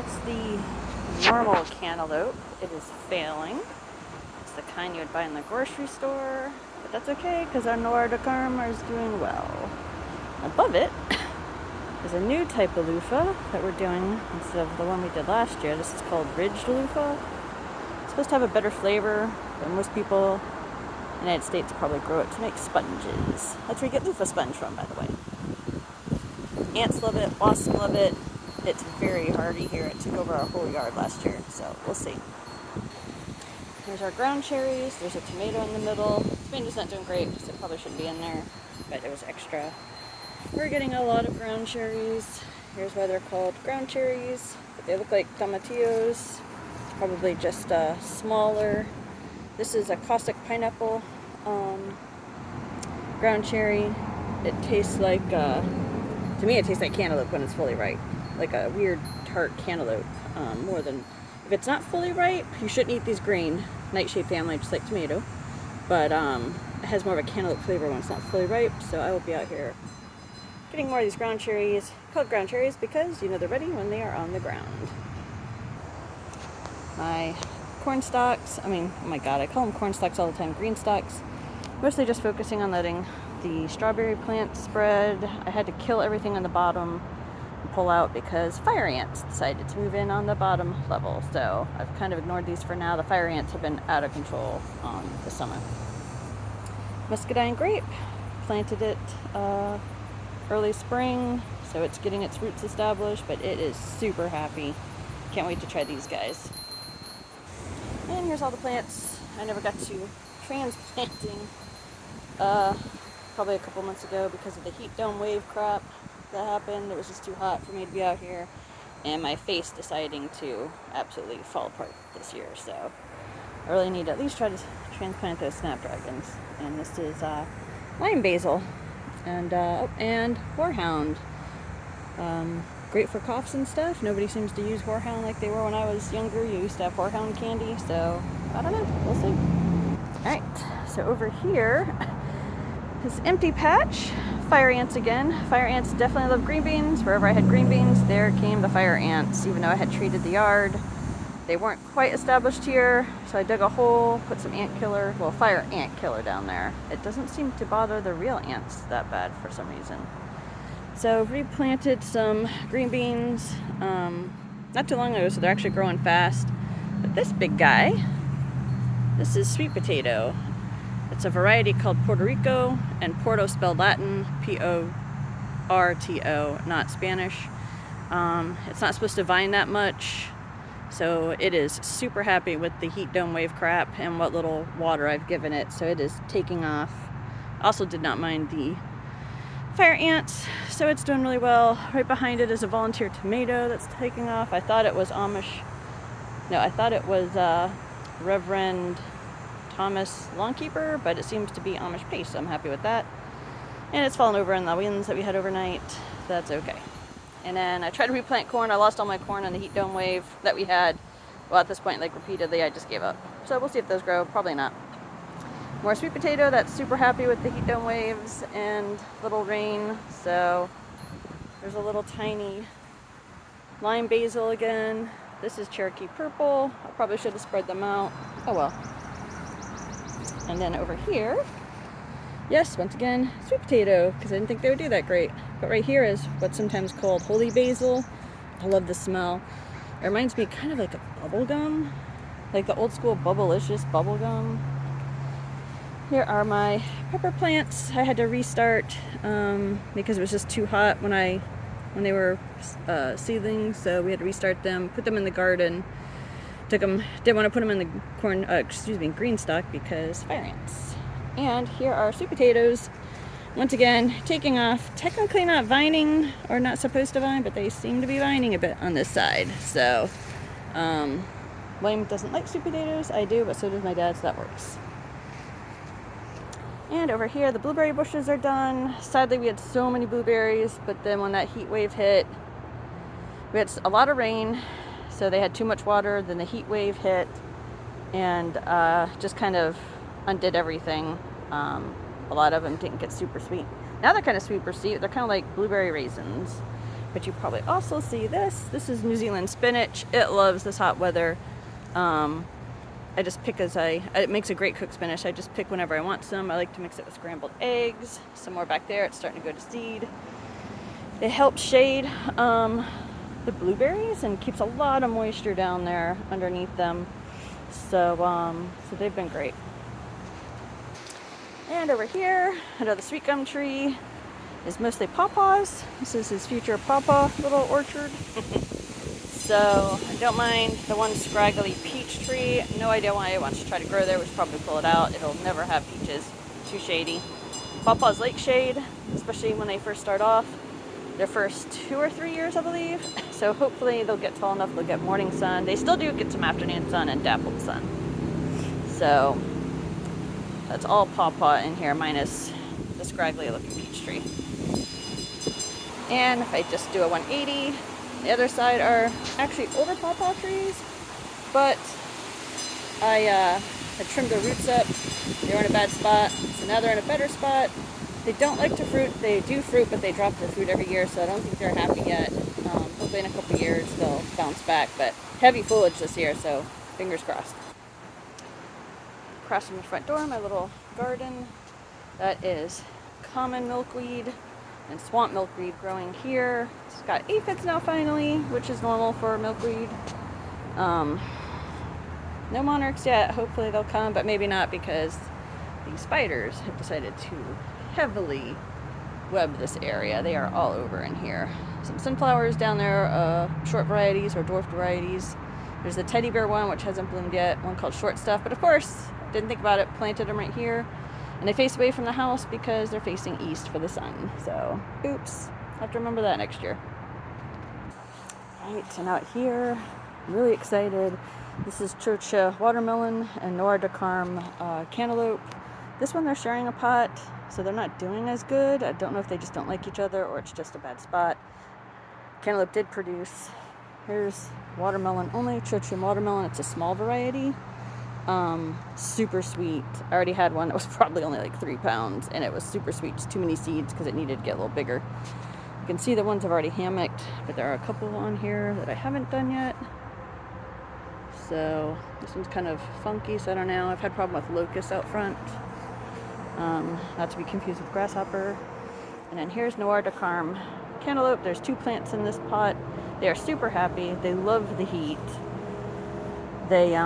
That's the normal cantaloupe. It is failing. It's the kind you would buy in the grocery store, but that's okay because our Noir de Carme is doing well. Above it is a new type of loofah that we're doing instead of the one we did last year. This is called ridged loofah. It's supposed to have a better flavor, but most people in the United States probably grow it to make sponges. That's where you get loofah sponge from, by the way. Ants love it, wasps love it. It's very hardy here. It took over our whole yard last year, so we'll see. Here's our ground cherries. There's a tomato in the middle. Tomato's not doing great because it probably shouldn't be in there, but it was extra. We're getting a lot of ground cherries. Here's why they're called ground cherries. But they look like tomatillos. Probably just smaller. This is a caustic pineapple ground cherry. It tastes like, to me it tastes like cantaloupe when it's fully ripe. Like a weird tart cantaloupe. More than, if it's not fully ripe, you shouldn't eat these green nightshade family, just like tomato. But it has more of a cantaloupe flavor when it's not fully ripe. So I will be out here getting more of these ground cherries, called ground cherries because you know they're ready when they are on the ground. My corn stalks, oh my god, I call them corn stalks all the time, green stalks. Mostly just focusing on letting the strawberry plant spread. I had to kill everything on the bottom and pull out because fire ants decided to move in on the bottom level. So I've kind of ignored these for now. The fire ants have been out of control this summer. Muscadine grape, planted it early spring, so it's getting its roots established, but it is super happy. Can't wait to try these guys. And here's all the plants I never got to transplanting probably a couple months ago because of the heat dome wave crap that happened. It was just too hot for me to be out here, and my face deciding to absolutely fall apart this year, so I really need to at least try to transplant those snapdragons. And this is lime basil and horehound. Great for coughs and stuff. Nobody seems to use horehound like they were when I was younger. You used to have horehound candy, so I don't know. We'll see. Alright, so over here, this empty patch, fire ants again. Fire ants definitely love green beans. Wherever I had green beans, there came the fire ants, even though I had treated the yard. They weren't quite established here, so I dug a hole, put some fire ant killer down there. It doesn't seem to bother the real ants that bad for some reason. So replanted some green beans not too long ago, so they're actually growing fast. But this big guy, this is sweet potato. It's a variety called Puerto Rico, and Porto spelled Latin, P-O-R-T-O, not Spanish. It's not supposed to vine that much, so it is super happy with the heat dome wave crap and what little water I've given it, so it is taking off. Also did not mind the fire ants, so it's doing really well. Right behind it is a volunteer tomato that's taking off. I thought it was Reverend Thomas Longkeeper, but it seems to be Amish paste, so I'm happy with that. And it's fallen over in the winds that we had overnight. That's okay. And then I tried to replant corn. I lost all my corn on the heat dome wave that we had. Well, at this point, like repeatedly, I just gave up. So we'll see if those grow. Probably not. More sweet potato that's super happy with the heat dome waves and little rain. So there's a little tiny lime basil again. This is Cherokee purple. I probably should have spread them out. Oh well. And then over here, yes, once again, sweet potato, because I didn't think they would do that great. But right here is what's sometimes called holy basil. I love the smell. It reminds me kind of like a bubble gum, like the old school Bubblicious bubble gum. Here are my pepper plants. I had to restart because it was just too hot when they were seedlings, so we had to restart them, put them in the garden. Didn't want to put them in the green stock because fire ants. And here are sweet potatoes. Once again, taking off. Technically not vining or not supposed to vine, but they seem to be vining a bit on this side. So, William doesn't like sweet potatoes. I do, but so does my dad, so that works. And over here, the blueberry bushes are done. Sadly, we had so many blueberries, but then when that heat wave hit, we had a lot of rain, so they had too much water. Then the heat wave hit and just kind of undid everything. A lot of them didn't get super sweet. Now they're kind of super sweet. They're kind of like blueberry raisins. But you probably also see this. This is New Zealand spinach. It loves this hot weather. I just pick it makes a great cooked spinach. I just pick whenever I want some. I like to mix it with scrambled eggs. Some more back there. It's starting to go to seed. It helps shade the blueberries and keeps a lot of moisture down there underneath them. So they've been great. And over here, under the sweet gum tree, is mostly pawpaws. This is his future pawpaw little orchard. So I don't mind the one scraggly peach tree. No idea why he wants to try to grow there. We should probably pull it out. It'll never have peaches. Too shady. Pawpaws like shade, especially when they first start off. Their first 2 or 3 years, I believe. So hopefully they'll get tall enough, they'll get morning sun. They still do get some afternoon sun and dappled sun. So that's all pawpaw in here, minus the scraggly looking peach tree. And if I just do a 180, the other side are actually older pawpaw trees, but I had trimmed the roots up. They were in a bad spot, so now they're in a better spot. They don't like to fruit. They do fruit, but they drop their fruit every year, so I don't think they're happy yet. Hopefully in a couple years they'll bounce back, but heavy foliage this year, so fingers crossed. Across from the front door, my little garden. That is common milkweed and swamp milkweed growing here. It's got aphids now finally, which is normal for milkweed. No monarchs yet. Hopefully they'll come, but maybe not because the spiders have decided to heavily web this area. They are all over in here. Some sunflowers down there, short varieties or dwarf varieties. There's the teddy bear one, which hasn't bloomed yet, one called short stuff, but of course, didn't think about it, planted them right here. And they face away from the house because they're facing east for the sun. So, oops, have to remember that next year. Right, and out here, really excited. This is church watermelon and noir de carme cantaloupe. This one they're sharing a pot, so they're not doing as good. I don't know if they just don't like each other or it's just a bad spot. Cantaloupe did produce. Here's watermelon only, church watermelon. It's a small variety. Super sweet. I already had one that was probably only like 3 pounds, and it was super sweet. Just too many seeds because it needed to get a little bigger. You can see the ones I've already hammocked, but there are a couple on here that I haven't done yet. So this one's kind of funky, so I don't know. I've had a problem with locust out front. Not to be confused with grasshopper. And then here's noir de carme cantaloupe. There's 2 plants in this pot. They are super happy. They love the heat. They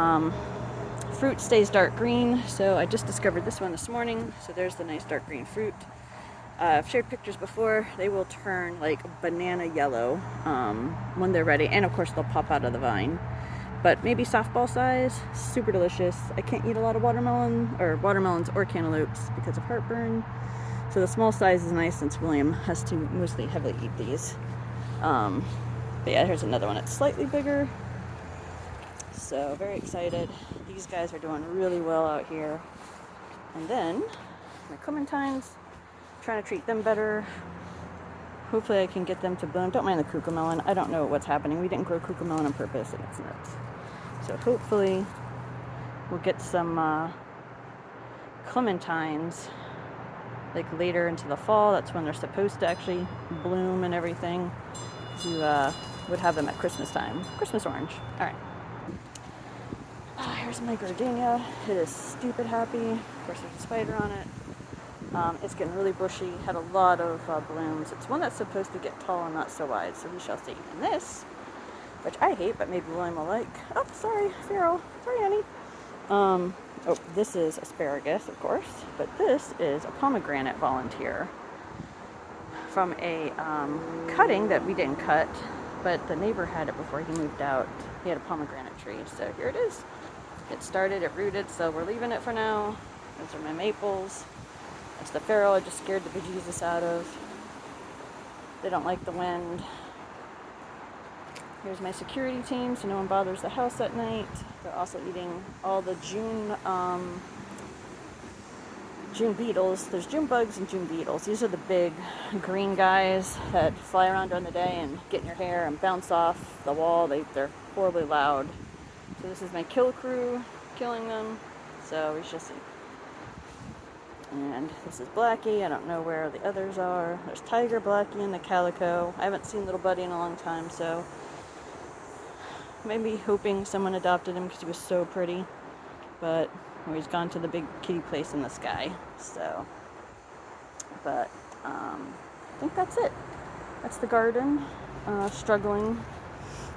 fruit stays dark green, so I just discovered this one this morning. So there's the nice dark green fruit. I've shared pictures before. They will turn like banana yellow when they're ready, and of course they'll pop out of the vine. But maybe softball size, super delicious. I can't eat a lot of watermelons or cantaloupes because of heartburn. So the small size is nice since William has to mostly heavily eat these. But yeah, here's another one that's slightly bigger. So very excited. These guys are doing really well out here. And then my clementines, trying to treat them better. Hopefully I can get them to bloom. Don't mind the cucamelon. I don't know what's happening. We didn't grow cucamelon on purpose, and it's nuts. So hopefully we'll get some clementines like later into the fall. That's when they're supposed to actually bloom and everything. You would have them at Christmas time. Christmas orange. All right. Here's my gardenia. It is stupid happy. Of course, there's a spider on it. It's getting really bushy. Had a lot of blooms. It's one that's supposed to get tall and not so wide, so we shall see. And this, which I hate, but maybe William will like. Oh, sorry, Farrell. Sorry, honey. Oh, this is asparagus, of course, but this is a pomegranate volunteer from a cutting that we didn't cut, but the neighbor had it before he moved out. He had a pomegranate tree, so here it is. It started, it rooted, so we're leaving it for now. Those are my maples. That's the Farrell I just scared the bejesus out of. They don't like the wind. Here's my security team, so no one bothers the house at night. They're also eating all the June beetles. There's June bugs and June beetles. These are the big green guys that fly around during the day and get in your hair and bounce off the wall. They're horribly loud. So this is my kill crew killing them. So we shall see. And this is Blackie. I don't know where the others are. There's Tiger, Blackie, and the Calico. I haven't seen little Buddy in a long time, so maybe hoping someone adopted him because he was so pretty. But he's gone to the big kitty place in the sky. So, but I think that's it. That's the garden. Struggling.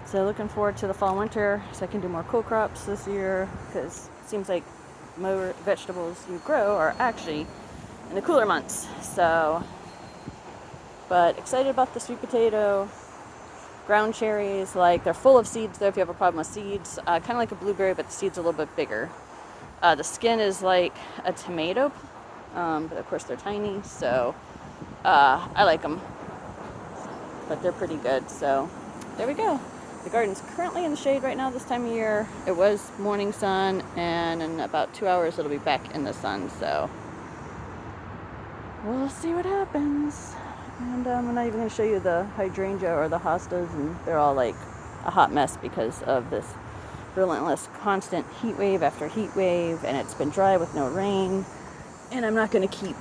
So looking forward to the fall winter so I can do more cool crops this year, because it seems like more vegetables you grow are actually in the cooler months. So, but excited about the sweet potato, ground cherries. Like, they're full of seeds though if you have a problem with seeds. Kind of like a blueberry, but the seed's a little bit bigger. The skin is like a tomato, but of course they're tiny, so I like them. But they're pretty good, so there we go. The garden's currently in the shade right now this time of year. It was morning sun, and in about 2 hours it'll be back in the sun, so we'll see what happens. And I'm not even going to show you the hydrangea or the hostas, and they're all like a hot mess because of this relentless constant heat wave after heat wave, and it's been dry with no rain, and I'm not going to keep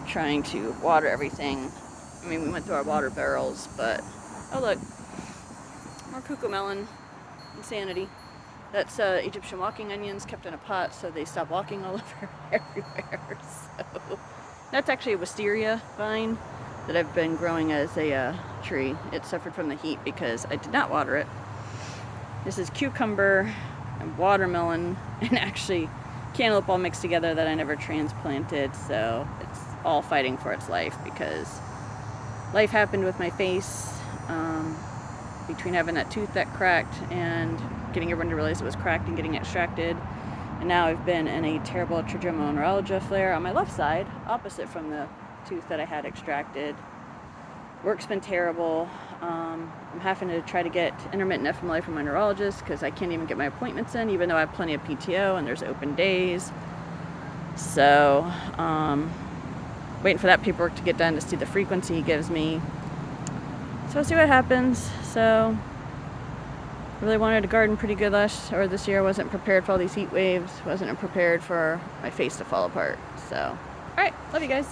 trying to water everything. I mean, we went through our water barrels, but oh look, more cuckoo melon. Insanity. That's Egyptian walking onions kept in a pot so they stop walking all over everywhere. So that's actually a wisteria vine that I've been growing as a tree. It suffered from the heat because I did not water it. This is cucumber and watermelon and actually cantaloupe all mixed together that I never transplanted, so it's all fighting for its life because life happened with my face. Between having that tooth that cracked and getting everyone to realize it was cracked and getting it extracted. And now I've been in a terrible trigeminal neuralgia flare on my left side, opposite from the tooth that I had extracted. Work's been terrible. I'm having to try to get intermittent FMLA from my neurologist because I can't even get my appointments in, even though I have plenty of PTO and there's open days. So, waiting for that paperwork to get done to see the frequency he gives me. So we'll see what happens. So, really wanted to garden pretty good this year. Wasn't prepared for all these heat waves. Wasn't prepared for my face to fall apart. So, alright, love you guys.